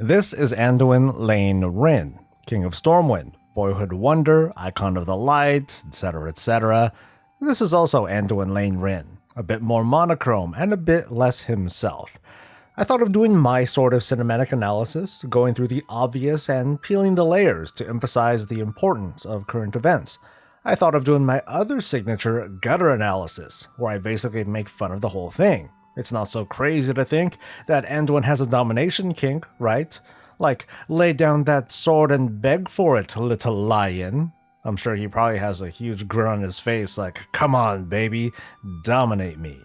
This is Anduin Lane Rin, King of Stormwind, boyhood wonder, icon of the light, etc., etc. This is also Anduin Lane Rin, a bit more monochrome and a bit less himself. I thought of doing my sort of cinematic analysis, going through the obvious and peeling the layers to emphasize the importance of current events. I thought of doing my other signature gutter analysis, where I basically make fun of the whole thing. It's not so crazy to think that Anduin has a domination kink, right? Like, lay down that sword and beg for it, little lion. I'm sure he probably has a huge grin on his face like, come on, baby, dominate me.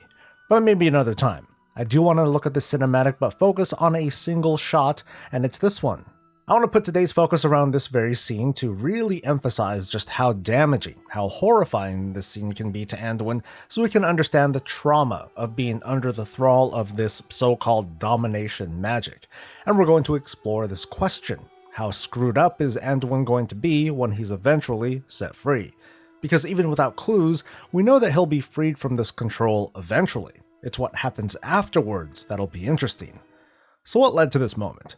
But maybe another time. I do want to look at the cinematic but focus on a single shot, and it's this one. I want to put today's focus around this very scene to really emphasize just how damaging, how horrifying this scene can be to Anduin, so we can understand the trauma of being under the thrall of this so-called domination magic. And we're going to explore this question. How screwed up is Anduin going to be when he's eventually set free? Because even without clues, we know that he'll be freed from this control eventually. It's what happens afterwards that'll be interesting. So what led to this moment?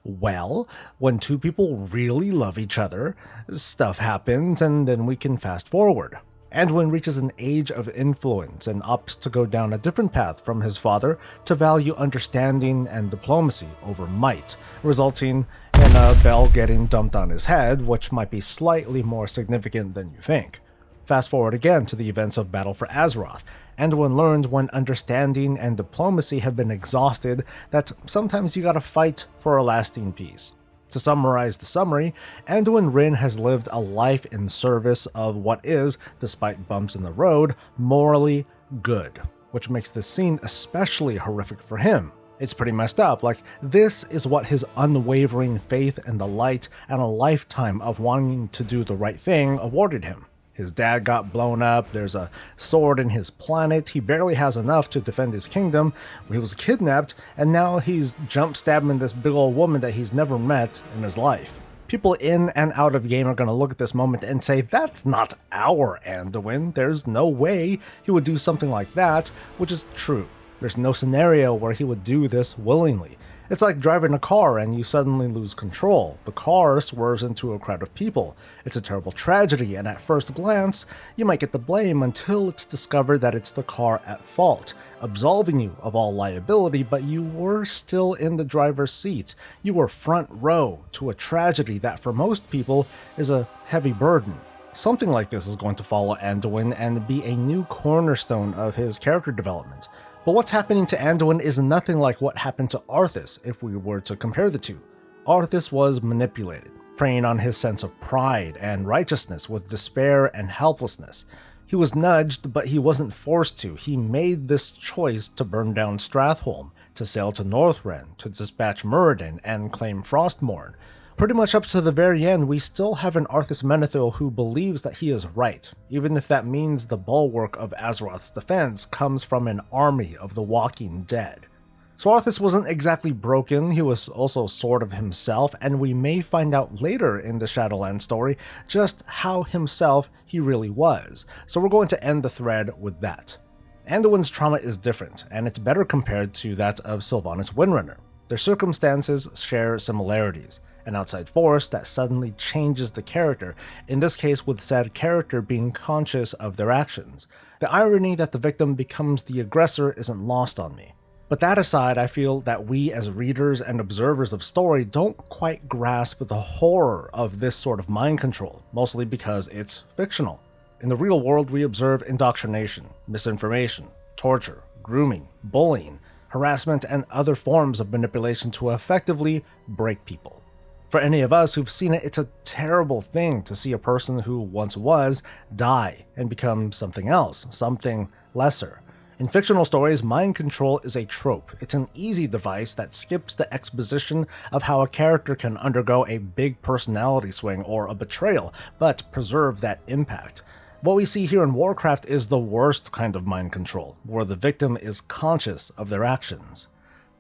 Well, when two people really love each other, stuff happens and then we can fast forward. Anduin reaches an age of influence and opts to go down a different path from his father to value understanding and diplomacy over might, resulting in a bell getting dumped on his head, which might be slightly more significant than you think. Fast forward again to the events of Battle for Azeroth. Anduin learns when understanding and diplomacy have been exhausted that sometimes you gotta fight for a lasting peace. To summarize the summary, Anduin Rin has lived a life in service of what is, despite bumps in the road, morally good, which makes this scene especially horrific for him. It's pretty messed up, like this is what his unwavering faith in the light and a lifetime of wanting to do the right thing awarded him. His dad got blown up, there's a sword in his planet, he barely has enough to defend his kingdom, he was kidnapped, and now he's jump stabbing this big old woman that he's never met in his life. People in and out of game are going to look at this moment and say, that's not our Anduin, there's no way he would do something like that, which is true. There's no scenario where he would do this willingly. It's like driving a car and you suddenly lose control. The car swerves into a crowd of people. It's a terrible tragedy, and at first glance, you might get the blame until it's discovered that it's the car at fault, absolving you of all liability, but you were still in the driver's seat. You were front row to a tragedy that for most people is a heavy burden. Something like this is going to follow Anduin and be a new cornerstone of his character development. But what's happening to Anduin is nothing like what happened to Arthas if we were to compare the two. Arthas was manipulated, preying on his sense of pride and righteousness with despair and helplessness. He was nudged, but he wasn't forced to. He made this choice to burn down Stratholme, to sail to Northrend, to dispatch Muradin and claim Frostmourne. Pretty much up to the very end, we still have an Arthas Menethil who believes that he is right, even if that means the bulwark of Azeroth's defense comes from an army of the walking dead. So Arthas wasn't exactly broken, he was also sort of himself, and we may find out later in the Shadowlands story just how himself he really was, so we're going to end the thread with that. Anduin's trauma is different, and it's better compared to that of Sylvanas Windrunner. Their circumstances share similarities. An outside force that suddenly changes the character, in this case with said character being conscious of their actions. The irony that the victim becomes the aggressor isn't lost on me. But that aside, I feel that we as readers and observers of story don't quite grasp the horror of this sort of mind control, mostly because it's fictional. In the real world, we observe indoctrination, misinformation, torture, grooming, bullying, harassment, and other forms of manipulation to effectively break people. For any of us who've seen it, it's a terrible thing to see a person who once was die and become something else, something lesser. In fictional stories, mind control is a trope. It's an easy device that skips the exposition of how a character can undergo a big personality swing or a betrayal, but preserve that impact. What we see here in Warcraft is the worst kind of mind control, where the victim is conscious of their actions.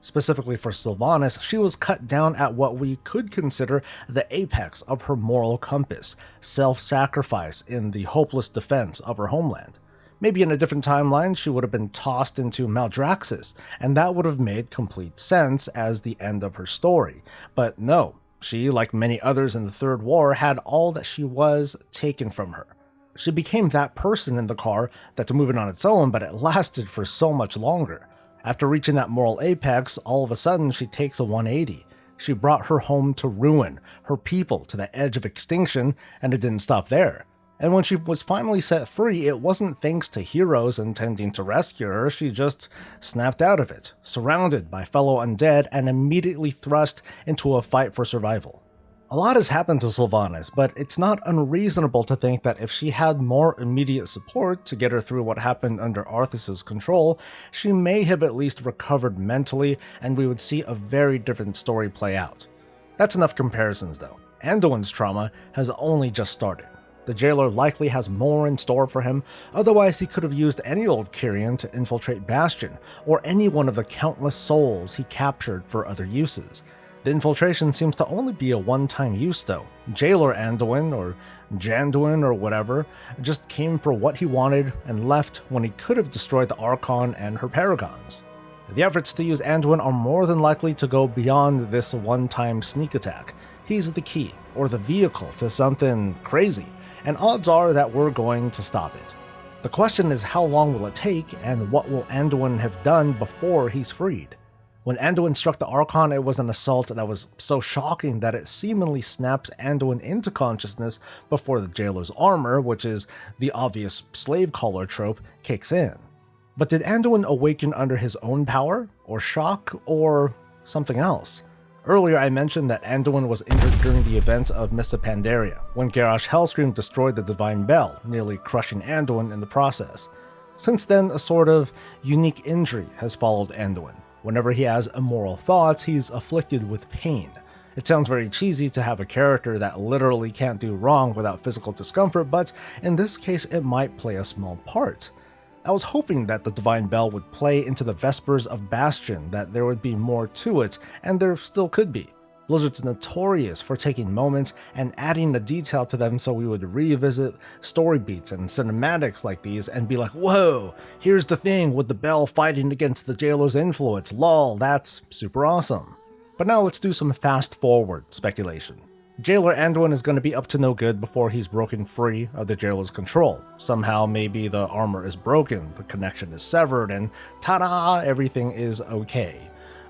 Specifically for Sylvanas, she was cut down at what we could consider the apex of her moral compass, self-sacrifice in the hopeless defense of her homeland. Maybe in a different timeline, she would have been tossed into Maldraxxus, and that would have made complete sense as the end of her story. But no, she, like many others in the Third War, had all that she was taken from her. She became that person in the car that's moving on its own, but it lasted for so much longer. After reaching that moral apex, all of a sudden she takes a 180. She brought her home to ruin, her people to the edge of extinction, and it didn't stop there. And when she was finally set free, it wasn't thanks to heroes intending to rescue her, she just snapped out of it, surrounded by fellow undead, and immediately thrust into a fight for survival. A lot has happened to Sylvanas, but it's not unreasonable to think that if she had more immediate support to get her through what happened under Arthas's control, she may have at least recovered mentally, and we would see a very different story play out. That's enough comparisons though. Anduin's trauma has only just started. The jailer likely has more in store for him, otherwise he could have used any old Kyrian to infiltrate Bastion, or any one of the countless souls he captured for other uses. The infiltration seems to only be a one-time use though. Jailer Anduin, or Janduin or whatever, just came for what he wanted and left when he could have destroyed the Archon and her paragons. The efforts to use Anduin are more than likely to go beyond this one-time sneak attack. He's the key, or the vehicle to something crazy, and odds are that we're going to stop it. The question is, how long will it take, and what will Anduin have done before he's freed? When Anduin struck the Archon, it was an assault that was so shocking that it seemingly snaps Anduin into consciousness before the jailer's armor, which is the obvious slave collar trope, kicks in. But did Anduin awaken under his own power, or shock, or something else? Earlier I mentioned that Anduin was injured during the events of Mists of Pandaria, when Garrosh Hellscream destroyed the Divine Bell, nearly crushing Anduin in the process. Since then, a sort of unique injury has followed Anduin. Whenever he has immoral thoughts, he's afflicted with pain. It sounds very cheesy to have a character that literally can't do wrong without physical discomfort, but in this case it might play a small part. I was hoping that the Divine Bell would play into the Vespers of Bastion, that there would be more to it, and there still could be. Blizzard's notorious for taking moments and adding a detail to them so we would revisit story beats and cinematics like these and be like, whoa, here's the thing with the bell fighting against the jailer's influence, lol, that's super awesome. But now let's do some fast forward speculation. Jailer Anduin is going to be up to no good before he's broken free of the jailer's control. Somehow maybe the armor is broken, the connection is severed, and ta-da, everything is okay.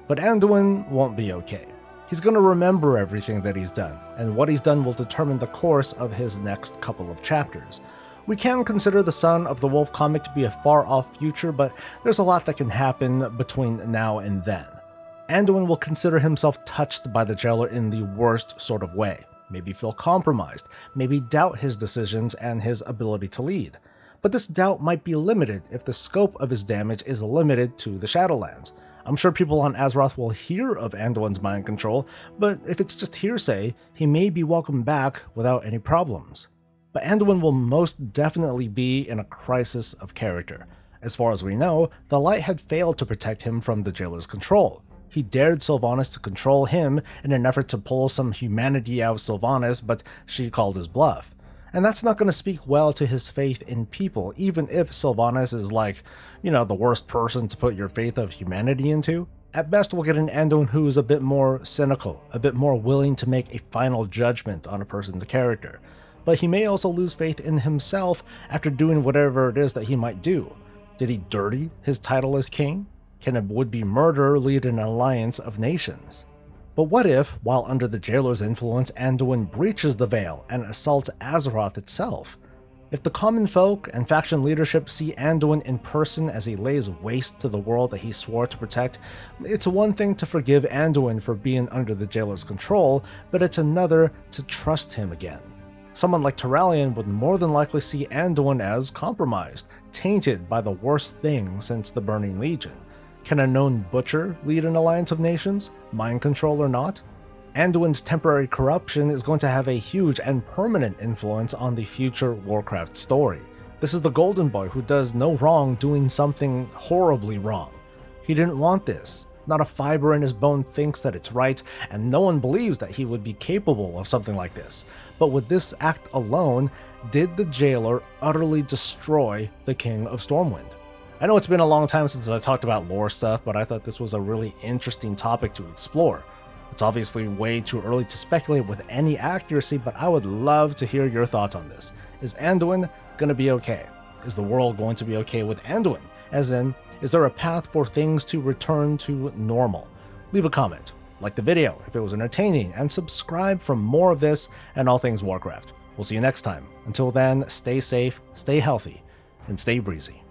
But Anduin won't be okay. He's going to remember everything that he's done, and what he's done will determine the course of his next couple of chapters. We can consider the Son of the Wolf comic to be a far-off future, but there's a lot that can happen between now and then. Anduin will consider himself touched by the jailer in the worst sort of way, maybe feel compromised, maybe doubt his decisions and his ability to lead. But this doubt might be limited if the scope of his damage is limited to the Shadowlands. I'm sure people on Azeroth will hear of Anduin's mind control, but if it's just hearsay, he may be welcomed back without any problems. But Anduin will most definitely be in a crisis of character. As far as we know, the Light had failed to protect him from the jailer's control. He dared Sylvanas to control him in an effort to pull some humanity out of Sylvanas, but she called his bluff. And that's not going to speak well to his faith in people, even if Sylvanas is like, the worst person to put your faith of humanity into. At best, we'll get an Anduin who's a bit more cynical, a bit more willing to make a final judgment on a person's character. But he may also lose faith in himself after doing whatever it is that he might do. Did he dirty his title as king? Can a would-be murderer lead an alliance of nations? But what if, while under the jailer's influence, Anduin breaches the veil and assaults Azeroth itself? If the common folk and faction leadership see Anduin in person as he lays waste to the world that he swore to protect, it's one thing to forgive Anduin for being under the jailer's control, but it's another to trust him again. Someone like Turalyon would more than likely see Anduin as compromised, tainted by the worst thing since the Burning Legion. Can a known butcher lead an alliance of nations, mind control or not? Anduin's temporary corruption is going to have a huge and permanent influence on the future Warcraft story. This is the Golden Boy who does no wrong doing something horribly wrong. He didn't want this. Not a fiber in his bone thinks that it's right, and no one believes that he would be capable of something like this. But with this act alone, did the jailer utterly destroy the King of Stormwind? I know it's been a long time since I talked about lore stuff, but I thought this was a really interesting topic to explore. It's obviously way too early to speculate with any accuracy, but I would love to hear your thoughts on this. Is Anduin gonna be okay? Is the world going to be okay with Anduin? As in, is there a path for things to return to normal? Leave a comment, like the video if it was entertaining, and subscribe for more of this and all things Warcraft. We'll see you next time. Until then, stay safe, stay healthy, and stay breezy.